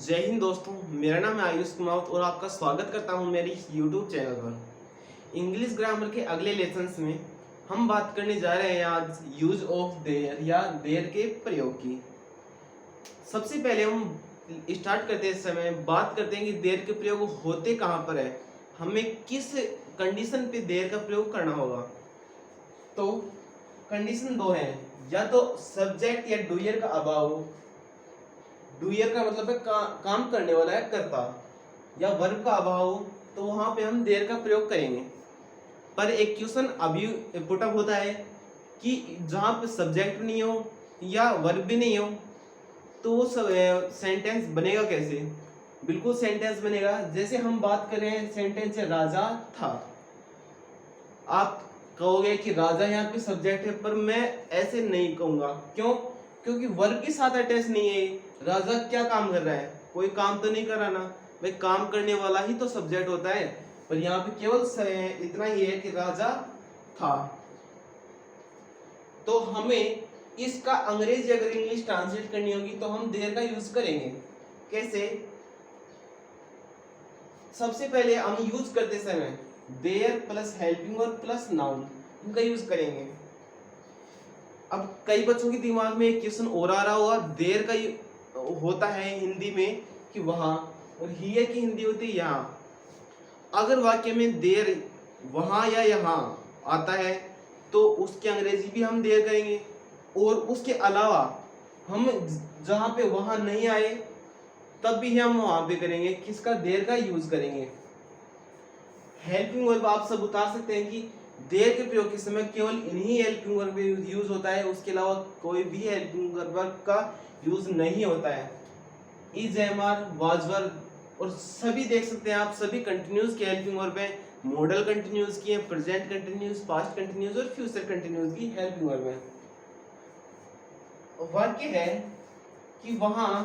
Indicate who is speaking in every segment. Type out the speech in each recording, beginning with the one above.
Speaker 1: जय हिंद दोस्तों, मेरा नाम है आयुष कुमार और आपका स्वागत करता हूं मेरी यूट्यूब चैनल पर। इंग्लिश ग्रामर के अगले लेसन्स में हम बात करने जा रहे हैं आज यूज ऑफ देयर या देयर के प्रयोग की। सबसे पहले हम स्टार्ट करते समय बात करते हैं कि देयर के प्रयोग होते कहाँ पर है, हमें किस कंडीशन पे देयर का प्रयोग करना होगा। तो कंडीशन दो है, या तो सब्जेक्ट या डूयर का अभाव। डूयर का मतलब है काम करने वाला है, करता, या वर्ब का अभाव, तो वहां पे हम देयर का प्रयोग करेंगे। पर एक क्वेश्चन अभी पुटअप होता है कि जहां पे सब्जेक्ट नहीं हो या वर्ब भी नहीं हो तो वो सेंटेंस बनेगा कैसे। बिल्कुल सेंटेंस बनेगा जैसे हम बात कर रहे हैं, सेंटेंस है राजा था। आप कहोगे कि राजा यहाँ पे सब्जेक्ट है, पर मैं ऐसे नहीं कहूंगा। क्यों? क्योंकि वर्ब के साथ अटैच नहीं है। राजा क्या काम कर रहा है? कोई काम तो नहीं कर रहा ना भाई, काम करने वाला ही तो सब्जेक्ट होता है। पर यहाँ पे केवल इतना ही है कि राजा था। तो हमें इसका अंग्रेजी अगर इंग्लिश ट्रांसलेट करनी होगी तो हम देयर का यूज करेंगे। कैसे? सबसे पहले हम यूज करते समय there plus helping verb plus noun इनका यूज करेंगे। अब कई बच्चों के दिमाग में एक क्वेश्चन और आ रहा होगा, देयर का होता है हिंदी में कि वहां, और हियर की हिंदी होती है यहाँ। अगर वाक्य में देयर वहां या यहाँ आता है तो उसकी अंग्रेजी भी हम देयर करेंगे, और उसके अलावा हम जहां पे वहां नहीं आए तब भी हम वहां पे करेंगे, किसका? देयर का यूज करेंगे। हेल्पिंग वर्ब आप सब बता सकते हैं कि देयर के प्रयोग के समय केवल इन्हीं हेल्पिंग वर्ब यूज होता है, उसके अलावा कोई भी हेल्पिंग वर्ब का यूज नहीं होता है। Is, am are, was verb और सभी देख सकते हैं आप, सभी कंटिन्यूस के हेल्पिंग वर्ब है। मॉडल कंटिन्यूस की है, प्रेजेंट कंटिन्यूस, पास्ट कंटिन्यूस और फ्यूचर कंटिन्यूस की हेल्पिंग वर्ब है। वाक्य है कि वहां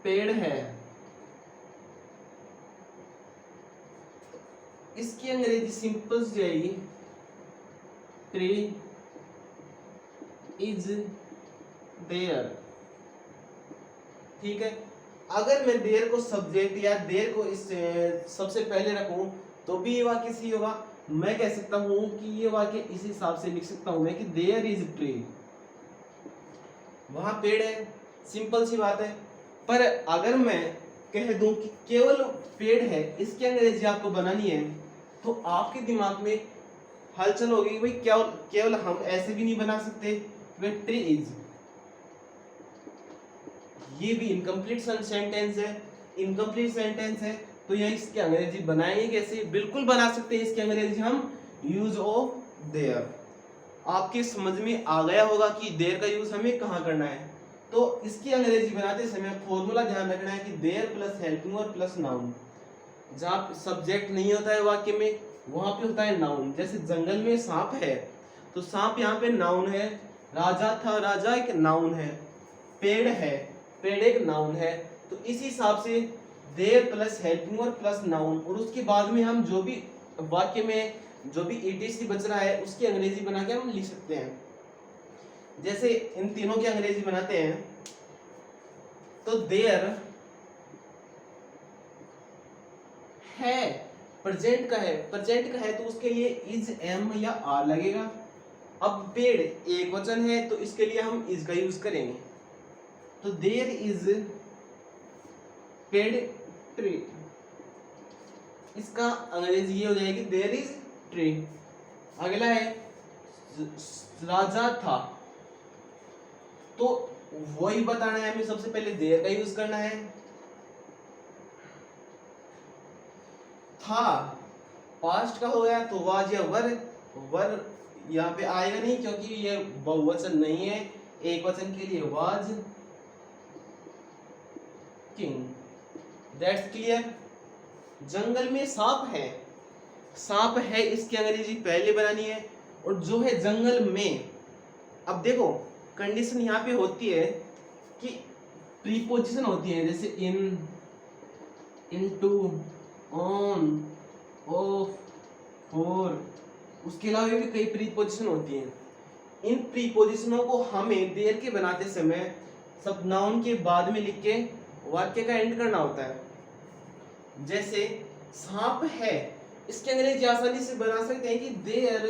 Speaker 1: पेड़ है, इसकी अंग्रेजी सिंपल सी जाएगी, ट्री इज देयर। ठीक है। अगर मैं देयर को सब्जेक्ट या देयर को इस सबसे पहले रखूं तो भी ये वाक्य सही होगा। मैं कह सकता हूं कि ये वाक्य इस हिसाब से लिख सकता हूं मैं कि देयर इज ट्री, वहां पेड़ है, सिंपल सी बात है। पर अगर मैं कह दूं कि केवल पेड़ है, इसकी अंग्रेजी आपको बनानी है, तो आपके दिमाग में हलचल होगी, भाई क्या केवल हम ऐसे भी नहीं बना सकते, ट्री इज, ये भी इनकम्प्लीट सेंटेंस है, इनकम्प्लीट सेंटेंस है, तो यह इसकी अंग्रेजी बनाएंगे कैसे? बिल्कुल बना सकते हैं इसकी अंग्रेजी हम यूज ऑफ देयर। आपके समझ में आ गया होगा कि देयर का यूज हमें कहाँ करना है। तो इसकी अंग्रेजी बनाते समय फॉर्मूला ध्यान रखना है कि there plus helping verb plus noun. जहाँ सब्जेक्ट नहीं होता है वाक्य में, वहां पे होता है नाउन। जैसे जंगल में सांप है तो सांप यहाँ पे नाउन है, राजा था, राजा एक नाउन है, पेड़ है, पेड़ एक नाउन है। तो इस हिसाब से there plus helping verb plus noun, और उसके बाद में हम जो भी वाक्य में जो भी ईटीसी बच रहा है उसकी अंग्रेजी बना के हम लिख सकते हैं। जैसे इन तीनों की अंग्रेजी बनाते हैं तो देयर है, प्रेजेंट का है, प्रेजेंट का है तो उसके लिए इज, एम या आर लगेगा। अब पेड़ एक वचन है तो इसके लिए हम इज का यूज करेंगे। तो देयर इज पेड़ ट्री, इसका अंग्रेजी ये हो जाएगी देयर इज ट्री। अगला है राजा था, तो वही बताना है हमें, सबसे पहले देयर का यूज करना है। था पास्ट का हो गया तो वाज या वर, वर यहाँ पे आएगा नहीं क्योंकि ये बहुवचन नहीं है, एक वचन के लिए वाज किंग। That's clear. जंगल में सांप है, सांप है इसकी अंग्रेजी पहले बनानी है, और जो है जंगल में। अब देखो कंडीशन यहाँ पे होती है कि प्रीपोजिशन होती है, जैसे इन, इनटू, ऑन, ऑफ, फॉर, उसके अलावा भी कई प्रीपोजिशन होती हैं। इन प्रीपोजिशनों को हमें देयर के बनाते समय सब नाउन के बाद में लिख के वाक्य का एंड करना होता है। जैसे सांप है, इसके अंग्रेजी आसानी से बना सकते हैं कि देयर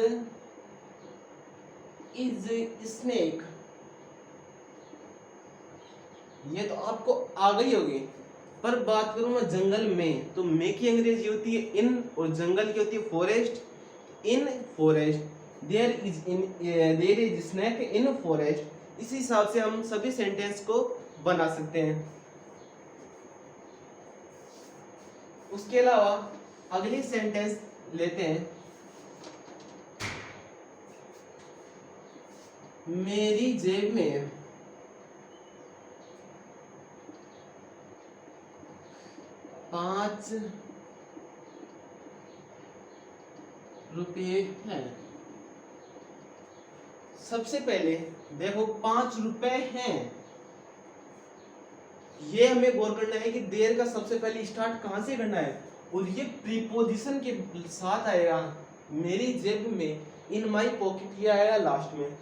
Speaker 1: इज स्नेक। ये तो आपको आ गई होगी। पर बात करूं मैं जंगल में, तो मे की अंग्रेजी होती है इन और जंगल की होती है forest. In forest there is snake in forest. इसी हिसाब से हम सभी सेंटेंस को बना सकते हैं। उसके अलावा अगली सेंटेंस लेते हैं, मेरी जेब में 5 रुपये हैं। सबसे पहले देखो 5 रुपए हैं, ये हमें गौर करना है कि देर का सबसे पहले स्टार्ट कहां से करना है, और ये प्रीपोजिशन के साथ आएगा। मेरी जेब में, इन माई पॉकेट, ये आएगा लास्ट में।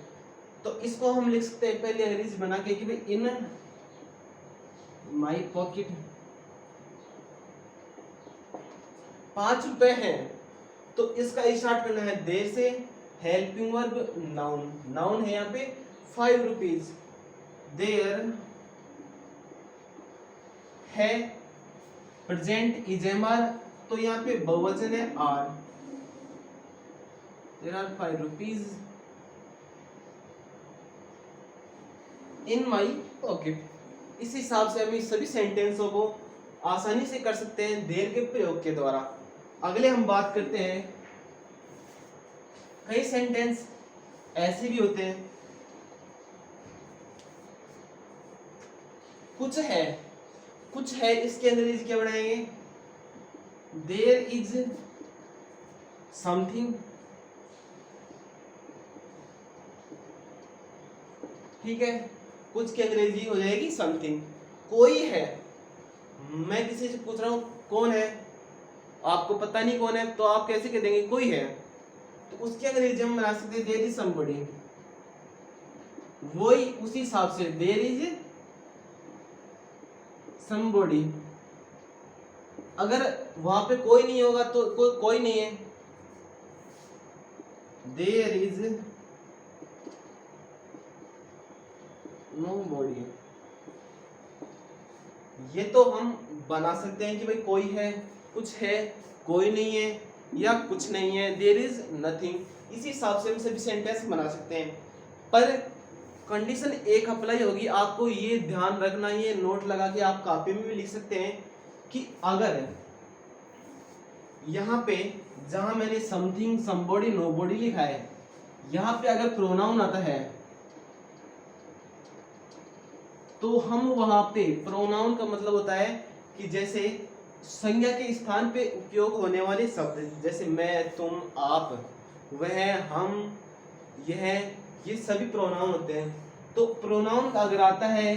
Speaker 1: तो इसको हम लिख सकते हैं पहले अंग्रेजी बना के कि भाई इन माई पॉकेट 5 रुपए हैं। तो इसका स्टार्ट करना है देर से, हेल्पिंग वर्ब नाउन, नाउन है यहाँ पे 5 रुपीज। देर है, प्रेजेंट इज एम आर, तो यहाँ पे बहुवचन है are. There are 5 rupees in my pocket. इस हिसाब से हम इस सभी सेंटेंसों को आसानी से कर सकते हैं देर के प्रयोग के द्वारा। अगले हम बात करते हैं, कई सेंटेंस ऐसे भी होते हैं, कुछ है इसके अंग्रेजी क्या बनाएंगे, देयर इज समथिंग। ठीक है, कुछ की अंग्रेजी हो जाएगी समथिंग। कोई है, मैं किसी से पूछ रहा हूं कौन है, आपको पता नहीं कौन है, तो आप कैसे कह देंगे कोई है, तो उसकी अंग्रेजी हम बना सकते हैं देयर इज समबडी। वही उसी हिसाब से देयर इज समबडी। अगर वहां पे कोई नहीं होगा तो कोई नहीं है, देयर इज नोबडी। ये तो हम बना सकते हैं कि भाई कोई है, कुछ है, कोई नहीं है, या कुछ नहीं है, देयर इज नथिंग। इसी हिसाब से हम सभी सेंटेंस बना सकते हैं। पर कंडीशन एक अप्लाई होगी, आपको ये ध्यान रखना, ये नोट लगा के आप कॉपी में भी लिख सकते हैं कि अगर यहाँ पे जहां मैंने समथिंग, समबॉडी, नोबॉडी लिखा है, यहाँ पे अगर प्रोनाउन आता है तो हम वहां पे, प्रोनाउन का मतलब होता है कि जैसे संज्ञा के स्थान पे उपयोग होने वाले शब्द, जैसे मैं, तुम, आप, वह, हम, यह, ये सभी प्रोनाउन होते हैं। तो प्रोनाउन अगर आता है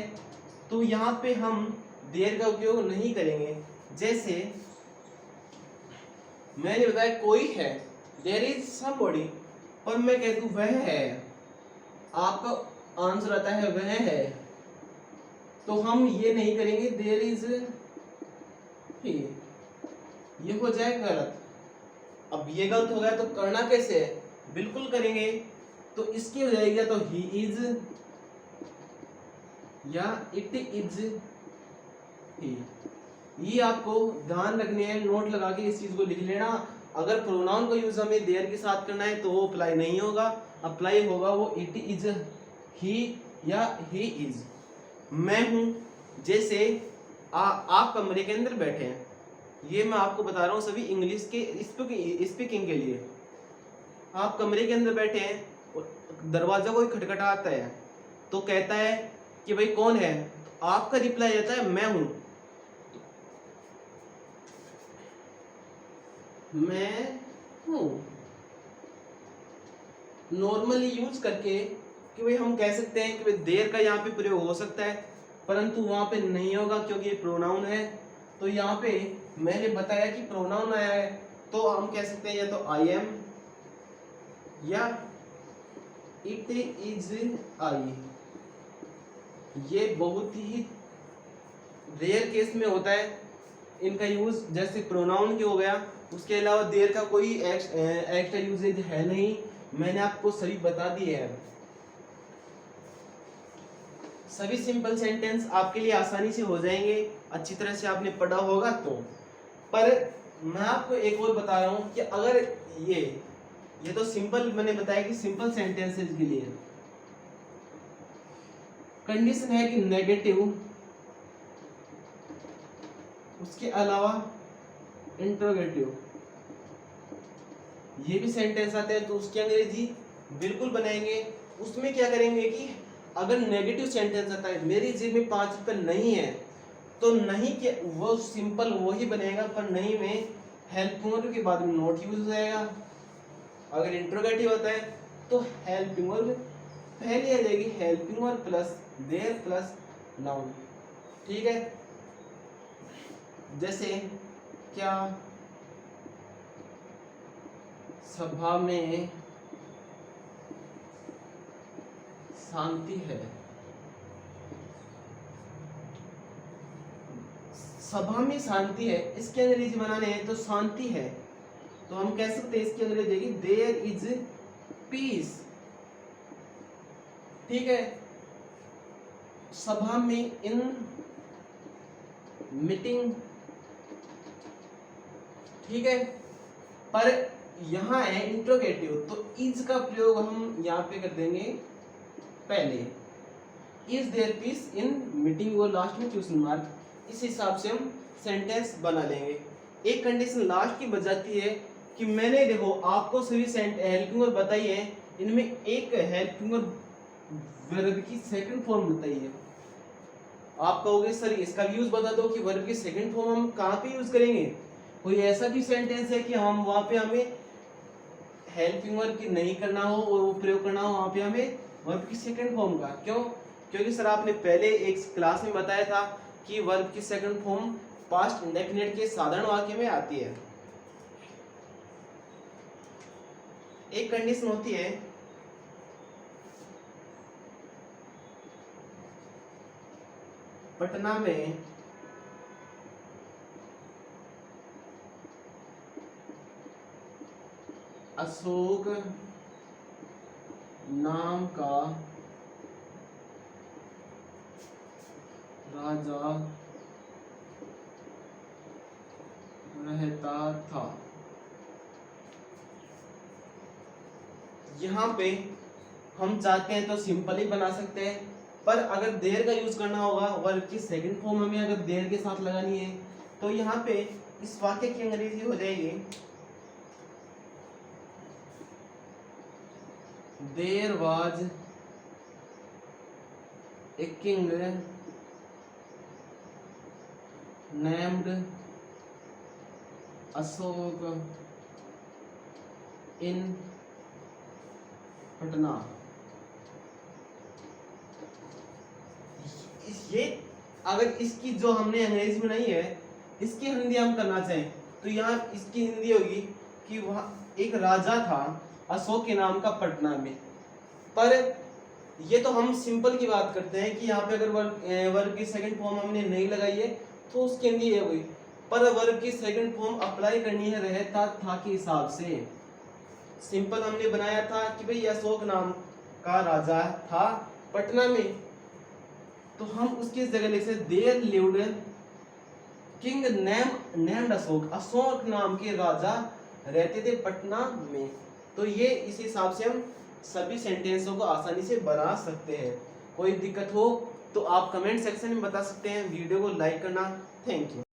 Speaker 1: तो यहाँ पे हम देयर का उपयोग नहीं करेंगे। जैसे मैंने बताया कोई है, देयर इज समबॉडी, और मैं कह दूं वह है, आपका आंसर आता है वह है, तो हम ये नहीं करेंगे देयर इज ही, ये हो जाए गलत। अब ये गलत हो गया तो करना कैसे है, बिल्कुल करेंगे। तो इसकी हो जाएगी या तो ही इज या इट इज ही। ये आपको ध्यान रखने है, नोट लगा के इस चीज को लिख लेना। अगर प्रोनाउन का यूज हमें देयर के साथ करना है तो वो अप्लाई नहीं होगा, अप्लाई होगा वो इट इज, ही या ही इज। मैं हूं, जैसे आप कमरे के अंदर बैठे हैं, ये मैं आपको बता रहा हूँ सभी इंग्लिश के स्पीकिंग के लिए। आप कमरे के अंदर बैठे हैं और दरवाजा कोई खटखटाता है तो कहता है कि भाई कौन है, तो आपका रिप्लाई आता है मैं हूं। मैं हूं नॉर्मली यूज करके कि भाई हम कह सकते हैं कि भाई देर का यहाँ पे प्रयोग हो सकता है, परंतु वहां पे नहीं होगा क्योंकि ये प्रोनाउन है। तो यहाँ पे मैंने बताया कि प्रोनाउन आया है तो हम कह सकते हैं या तो आई एम या इट इज आई। ये बहुत ही रेयर केस में होता है इनका यूज, जैसे प्रोनाउन के हो गया, उसके अलावा देयर का कोई एक्स्ट्रा यूजेज है नहीं, मैंने आपको सभी बता दिए हैं। सभी सिंपल सेंटेंस आपके लिए आसानी से हो जाएंगे, अच्छी तरह से आपने पढ़ा होगा तो। पर मैं आपको एक और बता रहा हूं कि अगर ये तो सिंपल मैंने बताया कि सिंपल सेंटेंसेस के लिए कंडीशन है कि नेगेटिव, उसके अलावा इंट्रोगेटिव, ये भी सेंटेंस आते हैं तो उसकी अंग्रेजी बिल्कुल बनाएंगे। उसमें क्या करेंगे कि अगर नेगेटिव सेंटेंस आता है, मेरी जेब में 5 रुपए नहीं है, तो नहीं के वो सिंपल वो ही बनेगा, पर नहीं में हेल्पिंग वर्ब के बाद में नॉट यूज हो जाएगा। अगर इंट्रोगेटिव होता है तो हेल्पिंग वर्ब पहले आ जाएगी, helping verb plus there plus noun. ठीक है, जैसे क्या सभा में शांति है, सभा में शांति है, इसके अंग्रेजी बनाने हैं तो शांति है, तो हम कह सकते हैं इसकी अंग्रेजी है देयर इज पीस। ठीक है, सभा में इन मीटिंग। ठीक है, पर यहां है इंट्रोगेटिव, तो इज का प्रयोग हम यहां पे कर देंगे पहले, is there peace in meeting और लास्ट में क्वेश्चन मार्क, इस हिसाब से हम सेंटेंस बना लेंगे। एक कंडीशन लास्ट की बच जाती है कि मैंने देखो आपको सभी हेल्पिंग वर्ब बताई है, इनमें एक हेल्पिंग वर्ब की सेकंड फॉर्म बताई है। आप कहोगे सर इसका भी यूज बता दो कि वर्ब की सेकंड फॉर्म हम कहाँ पे यूज करेंगे। कोई ऐसा भी सेंटेंस है कि हम वहां पे हमें हेल्पिंग वर्ब की नहीं करना हो और वो प्रयोग करना हो, वहां पे हमें वर्ब की सेकंड फॉर्म का। क्यों? क्योंकि सर आपने पहले एक क्लास में बताया था कि वर्ब की सेकंड फॉर्म पास्ट इंडेफिनिट के साधारण वाक्य में आती है। एक कंडीशन होती है पटना में अशोक नाम का राजा रहता था। यहाँ पे हम चाहते हैं तो सिंपल ही बना सकते हैं, पर अगर देर का यूज करना होगा, वर्ब की सेकंड फॉर्म हमें अगर देर के साथ लगानी है, तो यहाँ पे इस वाक्य की अंग्रेजी हो जाएगी there was a king named Ashok in Patna. ये अगर इसकी जो हमने अंग्रेजी बनाई है, इसकी हिंदी हम करना चाहें तो यहाँ इसकी हिंदी होगी कि वहां एक राजा था अशोक के नाम का पटना में। पर ये तो हम सिंपल की बात करते हैं कि यहाँ पे अगर वर्ब की सेकंड फॉर्म हमने नहीं लगाई है तो उसकी हिंदी ये हुई, पर वर्ब की सेकंड फॉर्म अप्लाई करनी है रहता था के हिसाब से। सिंपल हमने बनाया था कि भाई अशोक नाम का राजा था पटना में, तो हम उसकी जगह लिख सकते there lived king named Ashok, Ashok नाम के राजा रहते थे पटना में। तो ये इस हिसाब से हम सभी सेंटेंसों को आसानी से बना सकते हैं। कोई दिक्कत हो तो आप कमेंट सेक्शन में बता सकते हैं। वीडियो को लाइक करना। Thank you.